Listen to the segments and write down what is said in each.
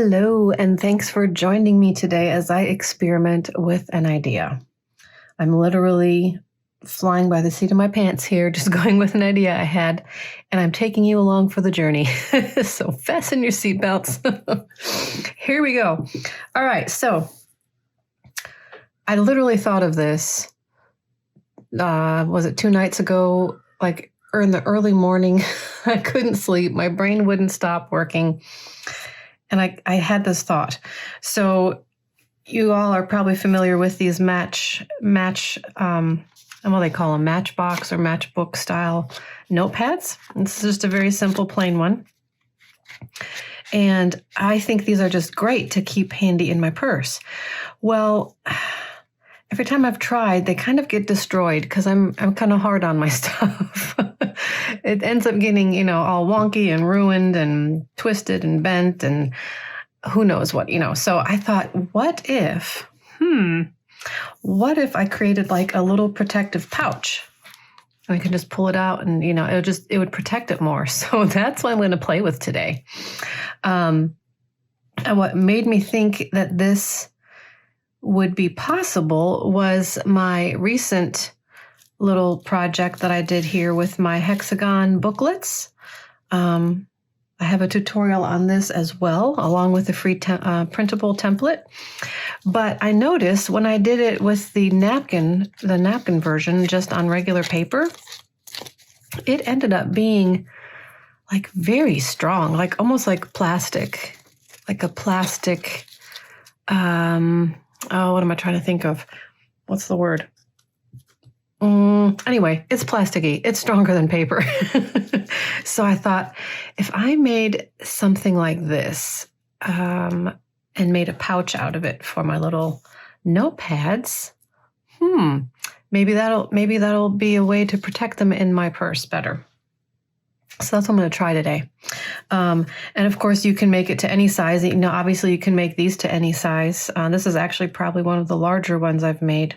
Hello, and thanks for joining me today as I experiment with an idea. I'm literally flying by the seat of my pants here, just going with an idea I had, and I'm taking you along for the journey. So fasten your seatbelts. Here we go. All right, so I literally thought of this, was it 2 nights ago, in the early morning. I couldn't sleep. My brain wouldn't stop working. And I had this thought. So you all are probably familiar with these what do they call them? Matchbox or Matchbook style notepads. It's just a very simple, plain one. And I think these are just great to keep handy in my purse. Well, every time I've tried, they kind of get destroyed because I'm kind of hard on my stuff. It ends up getting, all wonky and ruined and twisted and bent and who knows what, So I thought, what if I created like a little protective pouch? I can just pull it out and, it would protect it more. So that's what I'm going to play with today. And what made me think that this would be possible was my recent little project that I did here with my hexagon booklets. I have a tutorial on this as well, along with the free printable template. But I noticed when I did it with the napkin version, just on regular paper, it ended up being like very strong, like almost like plastic, like a plastic, what am I trying to think of? What's the word? Anyway, it's plasticky. It's stronger than paper. So I thought, if I made something like this and made a pouch out of it for my little notepads, maybe that'll be a way to protect them in my purse better. So that's what I'm going to try today. And of course, you can make it to any size. Obviously, you can make these to any size. This is actually probably one of the larger ones I've made.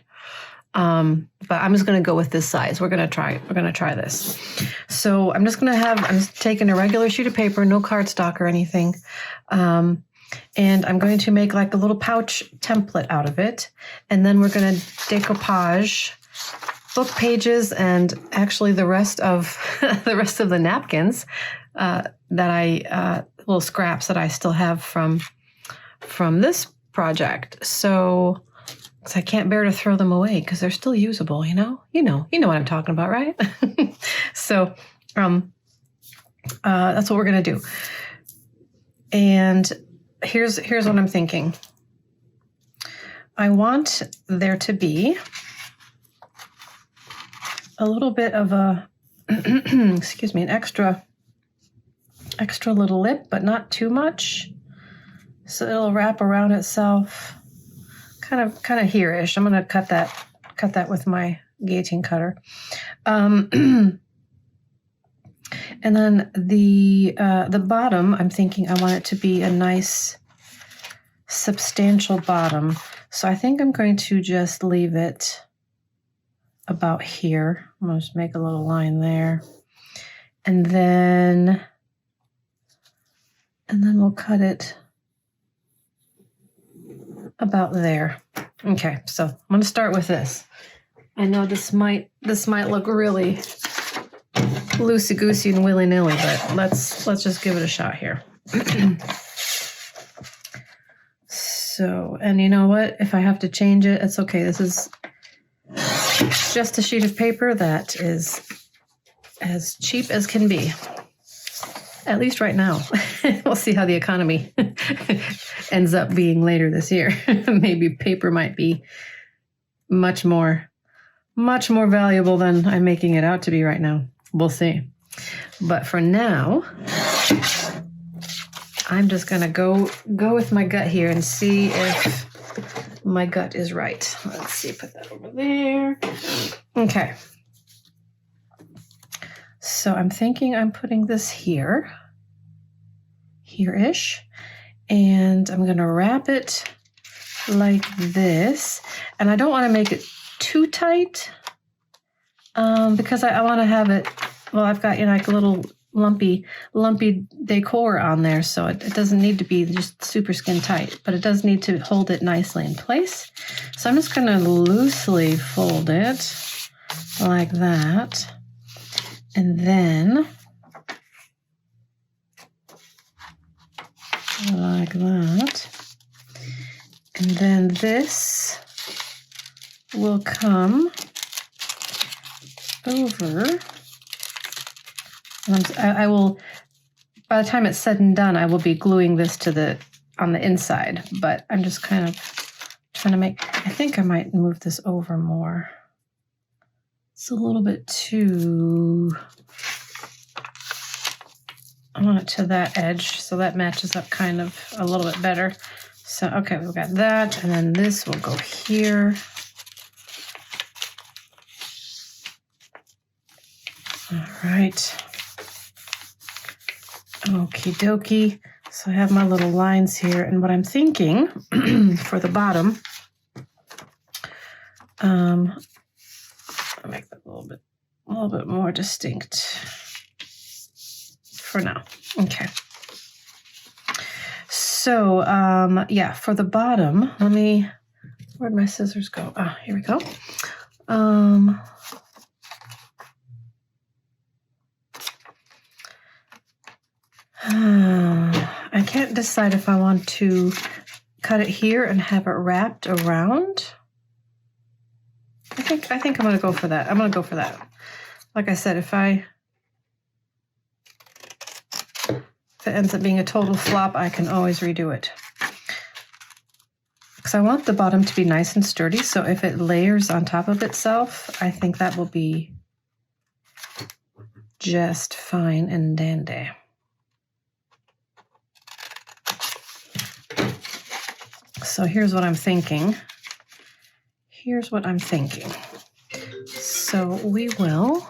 But I'm just going to go with this size. We're going to try this. So I'm just taking a regular sheet of paper, no cardstock or anything. And I'm going to make like a little pouch template out of it. And then we're going to decoupage book pages and actually the rest of the napkins little scraps that I still have from this project. So I can't bear to throw them away because they're still usable, You know what I'm talking about, right? So that's what we're gonna do. And here's what I'm thinking. I want there to be a little bit of an extra little lip, but not too much. So it'll wrap around itself kind of here-ish. I'm going to cut that with my gauging cutter. And then the bottom, I'm thinking I want it to be a nice substantial bottom. So I think I'm going to just leave it about here. I'm going to just make a little line there. And then we'll cut it about there. Okay, so I'm going to start with this. I know this might look really loosey-goosey and willy-nilly, but let's just give it a shot here. So, and you know what? If I have to change it, it's okay. This is just a sheet of paper that is as cheap as can be. At least right now. We'll see how the economy ends up being later this year. Maybe paper might be much more valuable than I'm making it out to be right now. We'll see. But for now, I'm just going to go with my gut here and see if my gut is right. Let's see, put that over there. Okay. So I'm thinking I'm putting this here-ish, and I'm going to wrap it like this. And I don't want to make it too tight because I want to have it, well, I've got like a little lumpy decor on there, so it doesn't need to be just super skin tight, but it does need to hold it nicely in place. So I'm just going to loosely fold it like that, and then like that, and then this will come over. I will, by the time it's said and done, I will be gluing this on the inside, but I'm just kind of trying to I think I might move this over more. It's a little bit too, I want it to that edge, so that matches up kind of a little bit better. So, okay, we've got that, and then this will go here. All right. Okie dokie. So I have my little lines here, and what I'm thinking for the bottom, I'll make that a little bit more distinct for now. Okay. So yeah, for the bottom, where'd my scissors go? Ah, here we go. I can't decide if I want to cut it here and have it wrapped around. I think I'm going to go for that. I'm going to go for that. Like I said, if it ends up being a total flop, I can always redo it. Because I want the bottom to be nice and sturdy, so if it layers on top of itself, I think that will be just fine and dandy. So here's what I'm thinking. So we will,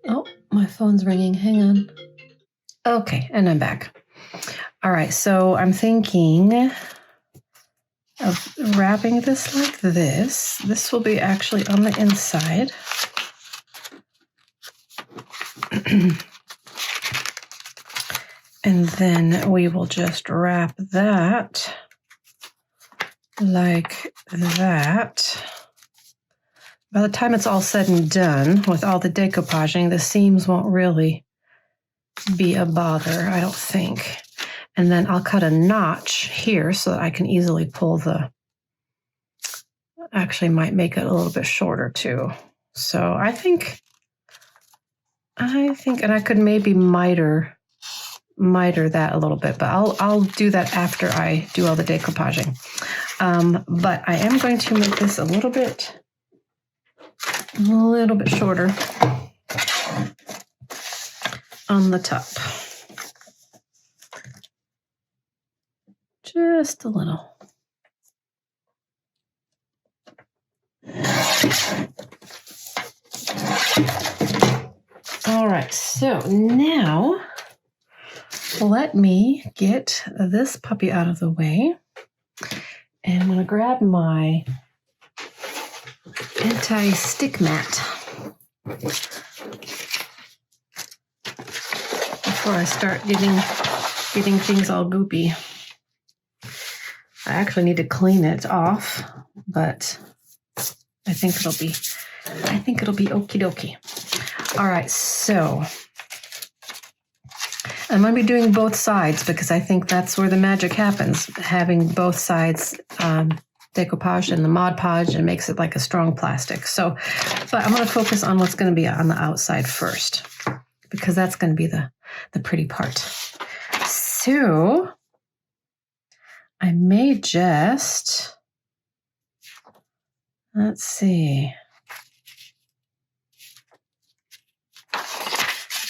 oh, my phone's ringing, hang on. Okay, and I'm back. All right, so I'm thinking of wrapping this like this. This will be actually on the inside. And then we will just wrap that like that. By the time it's all said and done, with all the decoupaging, the seams won't really be a bother, I don't think. And then I'll cut a notch here so that I can easily pull actually might make it a little bit shorter too. So I think, and I could maybe miter that a little bit, but I'll do that after I do all the decoupaging. But I am going to make this a little bit shorter on the top. Just a little. All right, so now let me get this puppy out of the way. And I'm going to grab my anti-stick mat before I start getting things all goopy. I actually need to clean it off, but I think it'll be okie dokie. All right, so I'm going to be doing both sides because I think that's where the magic happens, having both sides decoupaged in the Mod Podge and makes it like a strong plastic. So, but I'm going to focus on what's going to be on the outside first because that's going to be the pretty part. So I may just, let's see.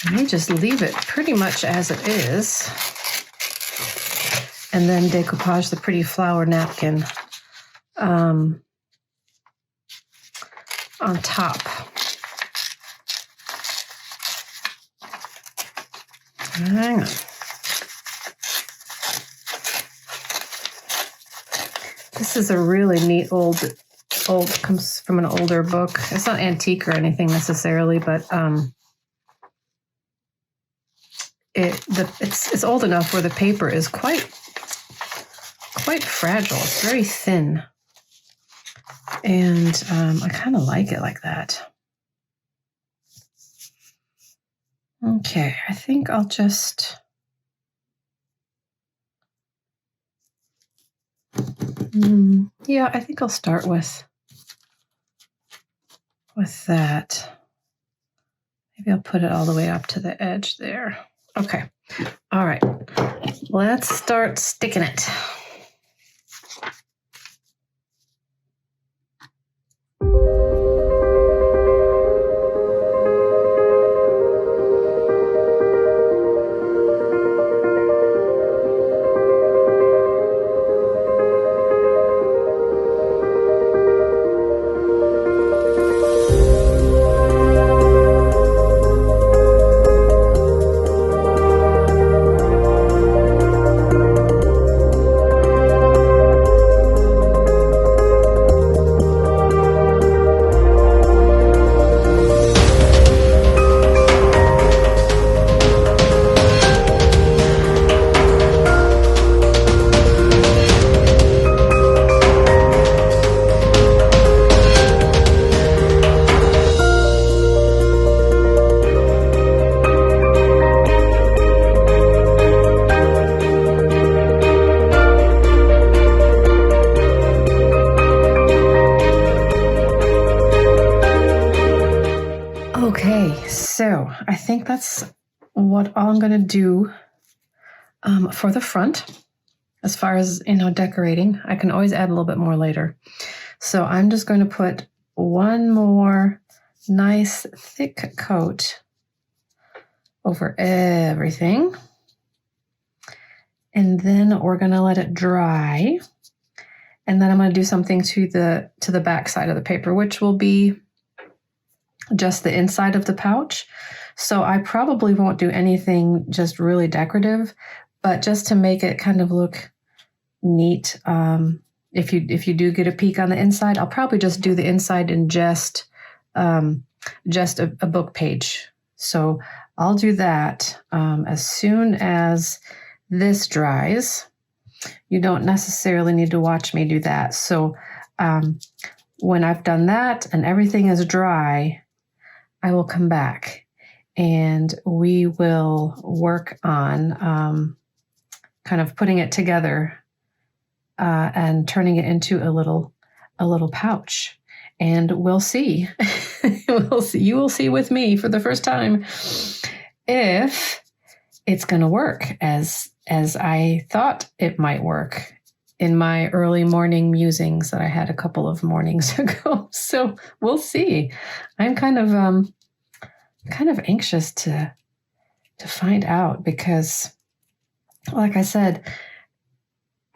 I may just leave it pretty much as it is and then decoupage the pretty flower napkin on top. Hang on. This is a really neat comes from an older book. It's not antique or anything necessarily, but it's old enough where the paper is quite fragile. It's very thin. And I kind of like it like that. Okay, I think I'll just... yeah, I think I'll start with that. Maybe I'll put it all the way up to the edge there. Okay. All right. Let's start sticking it. So I think that's what all I'm going to do for the front. As far as, decorating, I can always add a little bit more later. So I'm just going to put one more nice thick coat over everything. And then we're going to let it dry. And then I'm going to do something to the back side of the paper, which will be just the inside of the pouch. So I probably won't do anything just really decorative, but just to make it kind of look neat. If you do get a peek on the inside, I'll probably just do the inside in just a book page. So I'll do that as soon as this dries. You don't necessarily need to watch me do that. So when I've done that and everything is dry, I will come back and we will work on kind of putting it together and turning it into a little pouch. And we'll see. We'll see. You will see with me for the first time if it's going to work as I thought it might work in my early morning musings that I had a couple of mornings ago. So we'll see. I'm kind of anxious to find out because, like I said,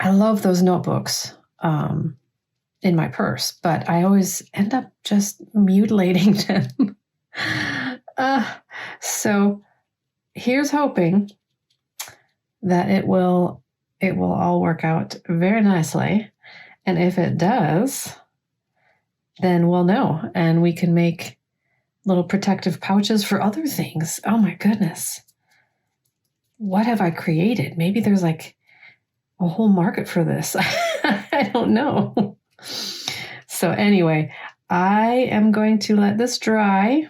I love those notebooks in my purse, but I always end up just mutilating them. So here's hoping that it will all work out very nicely. And if it does, then we'll know and we can make little protective pouches for other things. Oh my goodness. What have I created? Maybe there's like a whole market for this. I don't know. So anyway, I am going to let this dry.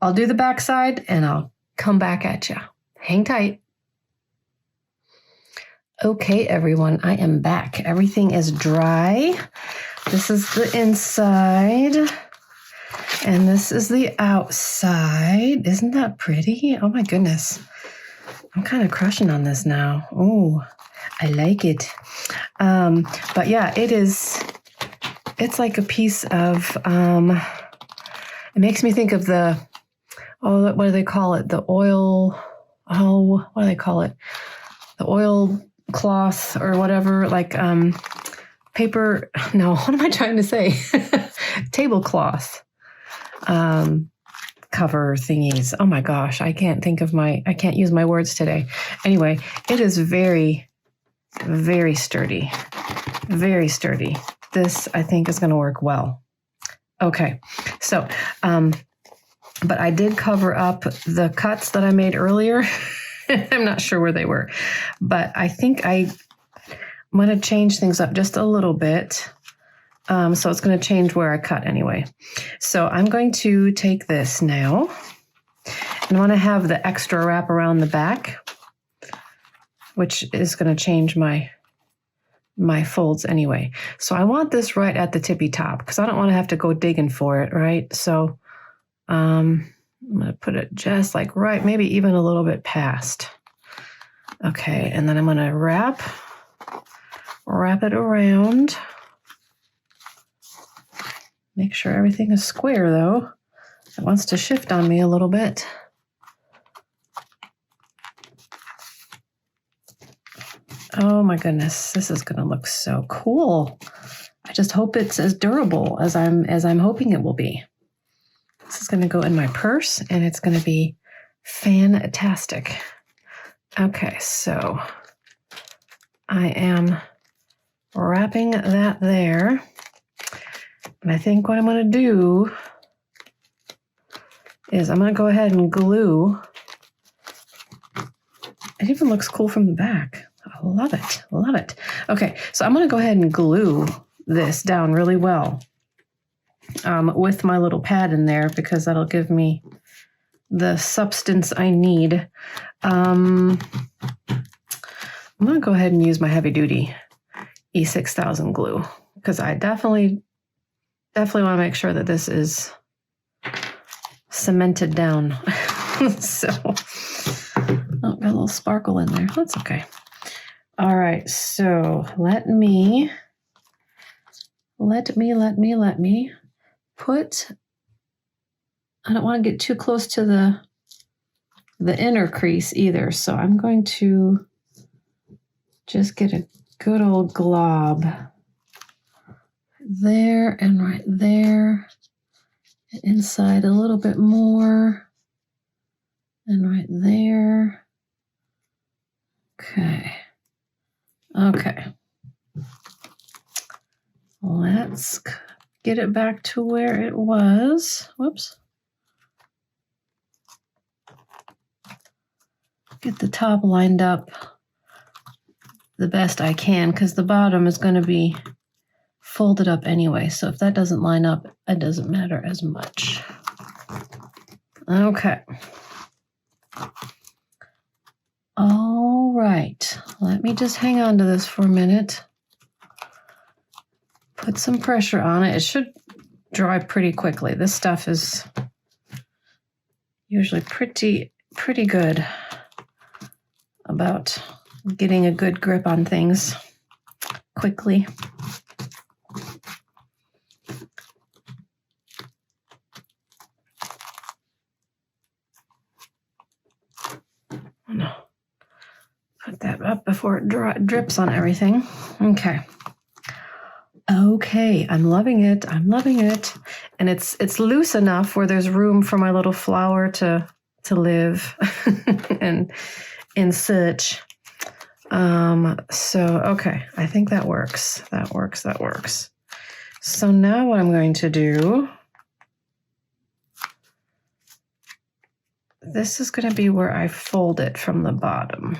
I'll do the backside and I'll come back at you. Hang tight. Okay, everyone, I am back. Everything is dry. This is the inside. And this is the outside. Isn't that pretty? Oh my goodness. I'm kind of crushing on this now. Oh, I like it. But yeah, it's like a piece of, it makes me think of what do they call it? The oil, what do they call it? The oil cloth or whatever, like paper, no, what am I trying to say? Tablecloth cover thingies. Oh my gosh, I can't use my words today. Anyway, it is very, very sturdy. Very sturdy. This, I think, is going to work well. Okay, so But I did cover up the cuts that I made earlier. I'm not sure where they were, but I think I'm going to change things up just a little bit. So it's going to change where I cut anyway. So I'm going to take this now, and I want to have the extra wrap around the back, which is going to change my folds anyway. So I want this right at the tippy top because I don't want to have to go digging for it, right? So I'm going to put it just like right, maybe even a little bit past. Okay, and then I'm going to wrap it around. Make sure everything is square though. It wants to shift on me a little bit. Oh my goodness, this is going to look so cool. I just hope it's as durable as I'm hoping it will be. This is going to go in my purse and it's going to be fantastic. Okay, so I am wrapping that there. And I think what I'm going to do is I'm going to go ahead and glue. It even looks cool from the back. I love it. Love it. Okay, so I'm going to go ahead and glue this down really well with my little pad in there because that'll give me the substance I need. I'm going to go ahead and use my heavy duty E6000 glue because I definitely want to make sure that this is cemented down. So, oh, got a little sparkle in there. That's okay. All right, so let me put, I don't want to get too close to the inner crease either. So I'm going to just get a good old glob there and right there, and inside a little bit more, and right there. Okay. Let's get it back to where it was. Whoops. Get the top lined up the best I can because the bottom is going to be folded up anyway. So if that doesn't line up, it doesn't matter as much. Okay. All right. Let me just hang on to this for a minute. Put some pressure on it. It should dry pretty quickly. This stuff is usually pretty good about getting a good grip on things quickly. No. Put that up before it drips on everything. Okay. Okay, I'm loving it. And it's loose enough where there's room for my little flower to live and such. So, okay, I think that works. That works. So now what I'm going to do, this is going to be where I fold it from the bottom.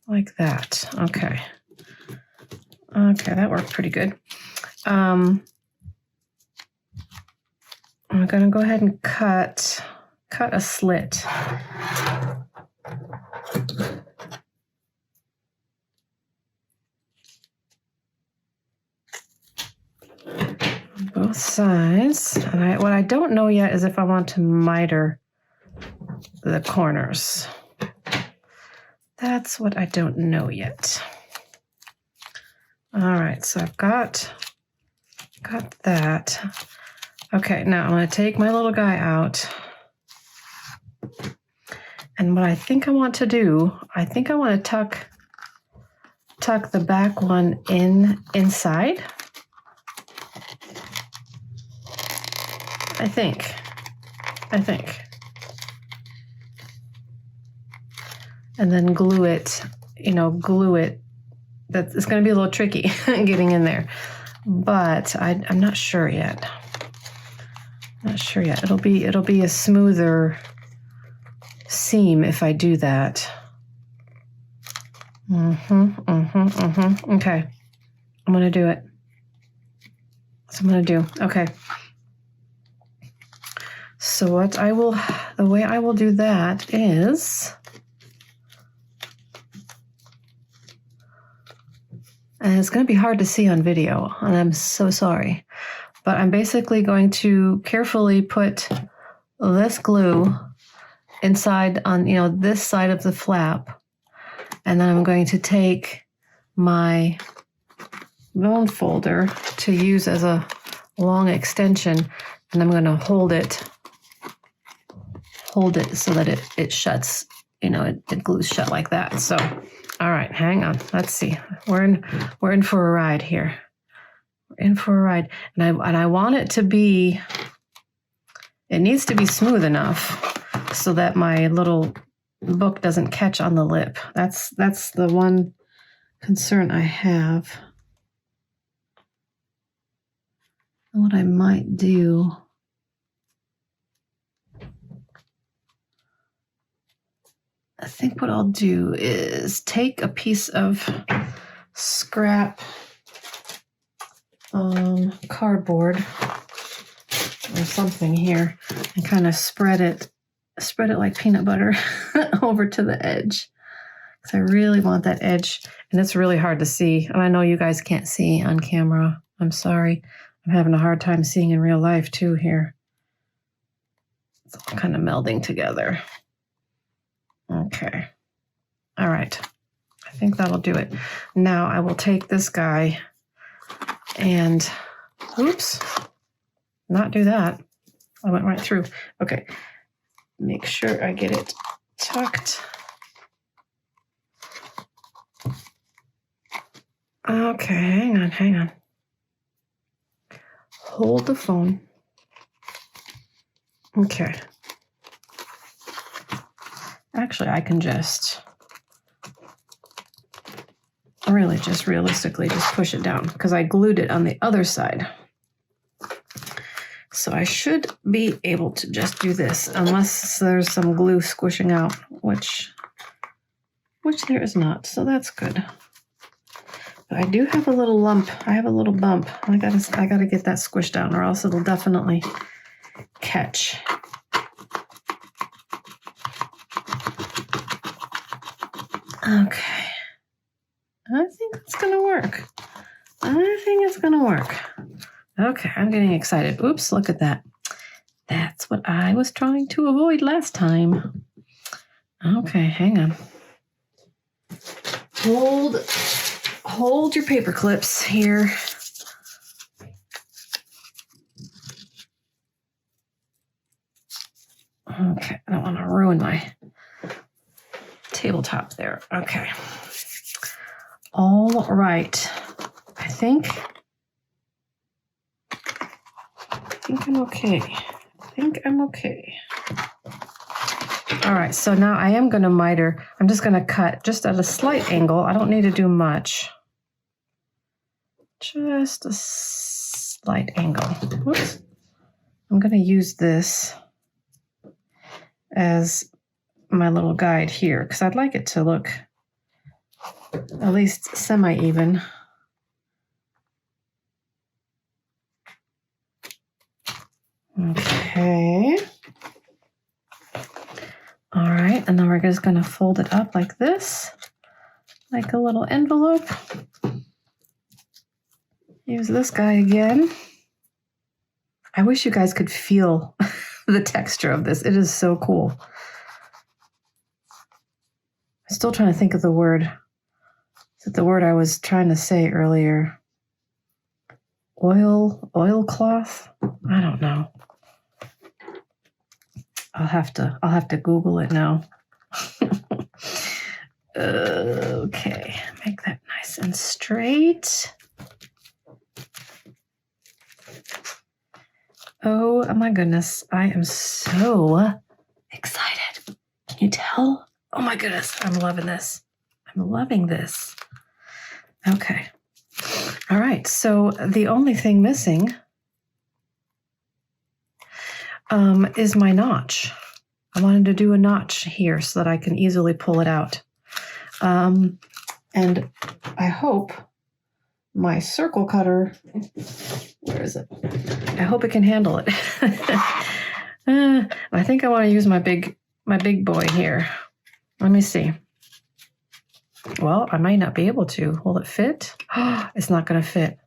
Like that. Okay, that worked pretty good. I'm going to go ahead and cut a slit. Both sides. And what I don't know yet is if I want to miter the corners. That's what I don't know yet. All right, so I've got that. Okay, now I'm going to take my little guy out. And what I think I want to do, I think I want to tuck the back one inside. I think. And then glue it. It's going to be a little tricky getting in there. But I'm not sure yet. Not sure yet. It'll be a smoother seam if I do that. Okay. I'm going to do it. That's what I'm going to do. Okay. So the way I will do that is, and it's going to be hard to see on video, and I'm so sorry, but I'm basically going to carefully put this glue inside on, this side of the flap, and then I'm going to take my bone folder to use as a long extension, and I'm going to hold it so that it shuts, it glues shut like that. So, all right, hang on. Let's see. We're in for a ride here. We're in for a ride. And I want it needs to be smooth enough so that my little book doesn't catch on the lip. That's the one concern I have. And what I might do, I think what I'll do is take a piece of scrap cardboard or something here and kind of spread it like peanut butter over to the edge, because I really want that edge, and it's really hard to see. And I know you guys can't see on camera. I'm sorry. I'm having a hard time seeing in real life too here. It's all kind of melding together. Okay. All right. I think that'll do it. Now I will take this guy and, oops, not do that. I went right through. Okay. Make sure I get it tucked. Okay, hang on. Hold the phone. Okay. Actually, I can just realistically push it down, because I glued it on the other side. So I should be able to just do this, unless there's some glue squishing out, which there is not, so that's good. But I do have a little lump. I have a little bump. I gotta get that squished down, or else it'll definitely catch. Okay. I think it's gonna work. Okay, I'm getting excited. Oops, look at that. That's what I was trying to avoid last time. Okay, hang on. Hold your paper clips here. Okay, I don't want to ruin my tabletop there. Okay. All right. I think I'm okay. All right, so now I am going to miter. I'm just going to cut just at a slight angle. I don't need to do much. Just a slight angle. Whoops. I'm going to use this as my little guide here, because I'd like it to look at least semi-even. Okay. All right, and then we're just going to fold it up like this, like a little envelope. Use this guy again. I wish you guys could feel the texture of this. It is so cool. I'm still trying to think of the word. Is it the word I was trying to say earlier? Oilcloth? I don't know. I'll have to Google it now. Okay, make that nice and straight. Oh my goodness, I am so excited. Can you tell? Oh my goodness, I'm loving this. I'm loving this. Okay. All right, so the only thing missing is my notch. I wanted to do a notch here so that I can easily pull it out. And I hope my circle cutter, where is it? I hope it can handle it. I think I want to use my big boy here. Let me see. Well, I might not be able to. Will it fit? It's not going to fit.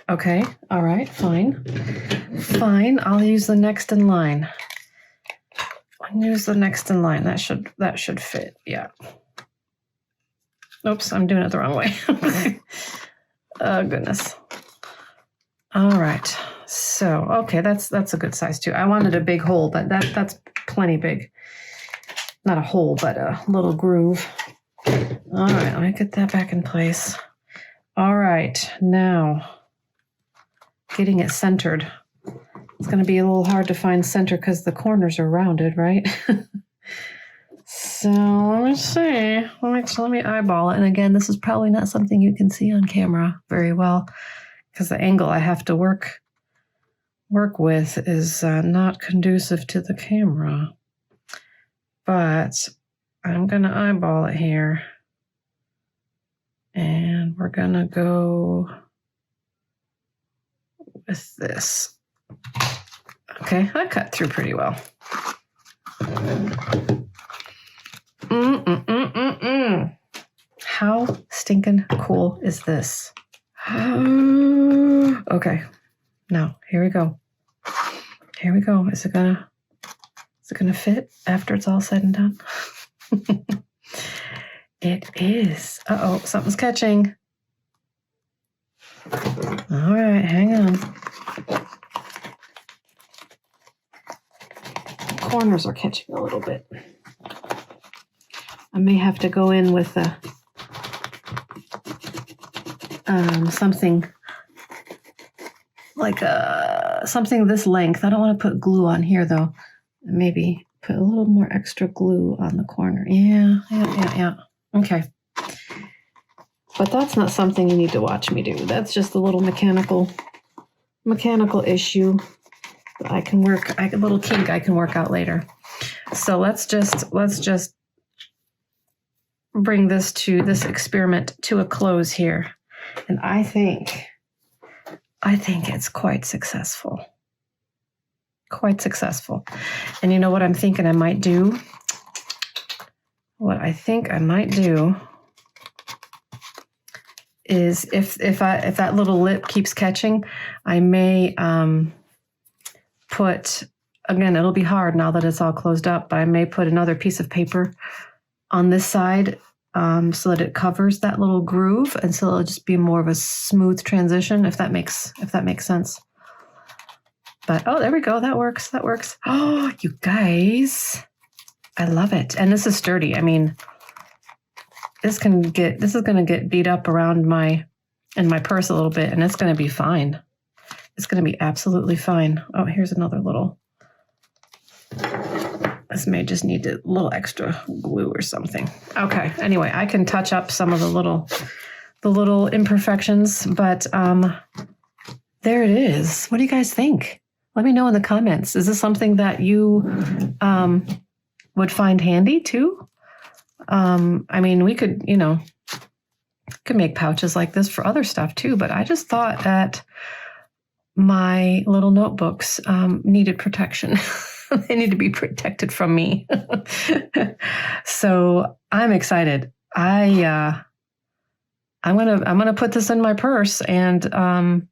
Okay. All right. Fine. Fine. I'll use the next in line. I'll use the next in line. That should fit. Yeah. Oops, I'm doing it the wrong way. Oh, goodness. All right. So, okay, that's a good size too. I wanted a big hole, but that's plenty big. Not a hole, but a little groove. All right, let me get that back in place. All right, now getting it centered. It's going to be a little hard to find center because the corners are rounded, right? So let me see. Let me eyeball it. And again, this is probably not something you can see on camera very well because the angle I have to work with is not conducive to the camera. But I'm going to eyeball it here. And we're going to go with this. Okay, I cut through pretty well. How stinking cool is this? Okay, now here we go. Here we go. Is it gonna fit after it's all said and done? It is. Uh-oh, something's catching. All right, hang on. Corners are catching a little bit. I may have to go in with something like something this length. I don't want to put glue on here though. Maybe put a little more extra glue on the corner. Yeah. Okay. But that's not something you need to watch me do. That's just a little mechanical issue that I can work. A little kink I can work out later. So let's just bring this experiment to a close here. And I think it's quite successful. Quite successful. And you know what I'm thinking I might do? What I think I might do is if that little lip keeps catching, I may put, again, it'll be hard now that it's all closed up, but I may put another piece of paper on this side so that it covers that little groove, and so it'll just be more of a smooth transition, if that makes sense. But oh, there we go. That works. Oh, you guys, I love it. And this is sturdy. I mean, this is going to get beat up around in my purse a little bit, and it's going to be fine. It's going to be absolutely fine. Oh, here's another little. This may just need a little extra glue or something. Okay. Anyway, I can touch up some of the little imperfections, but there it is. What do you guys think? Let me know in the comments. Is this something that you would find handy too? I mean, we could make pouches like this for other stuff too, but I just thought that my little notebooks needed protection. They need to be protected from me. So I'm excited. I'm gonna put this in my purse and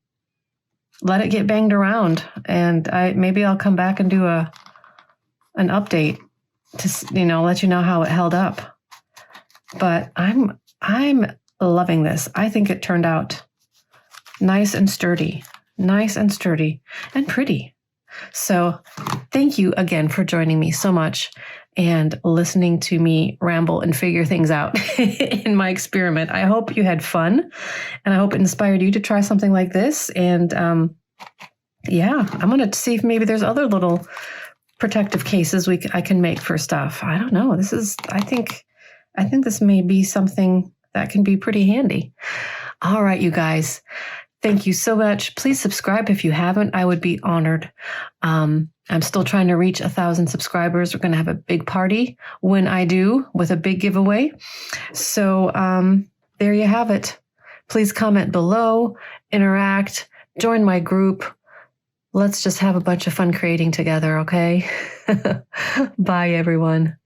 let it get banged around, and maybe I'll come back and do an update to let you know how it held up. But I'm loving this. I think it turned out nice and sturdy and pretty. So thank you again for joining me so much and listening to me ramble and figure things out in my experiment. I hope you had fun, and I hope it inspired you to try something like this. And I'm going to see if maybe there's other little protective cases I can make for stuff. I don't know. I think this may be something that can be pretty handy. All right, you guys. Thank you so much. Please subscribe if you haven't. I would be honored. I'm still trying to reach 1,000 subscribers. We're going to have a big party when I do, with a big giveaway. So there you have it. Please comment below, interact, join my group. Let's just have a bunch of fun creating together, okay? Bye, everyone.